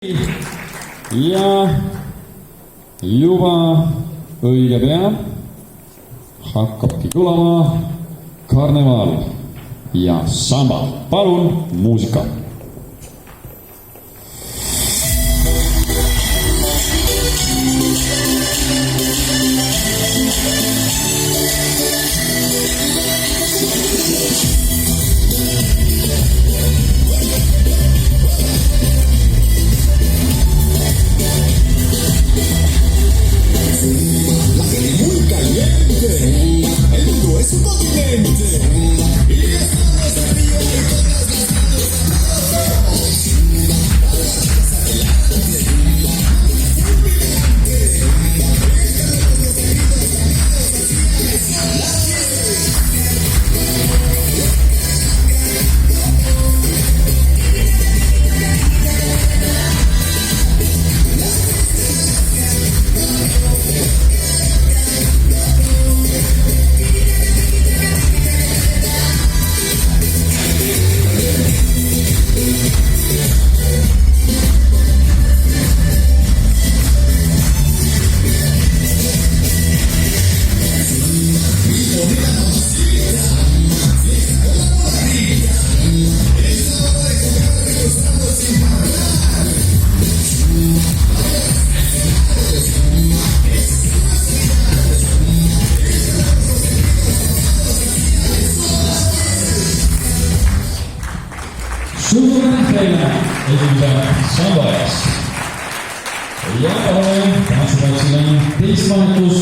Ja juba õige pea hakkabki tulema karneval ja samba. Palun muusika. Muy caliente, el mundo es un continente y estamos en Río de todas las Suured teile esimesed sambajast. Ja oleme tantsupatsile teist vahetus.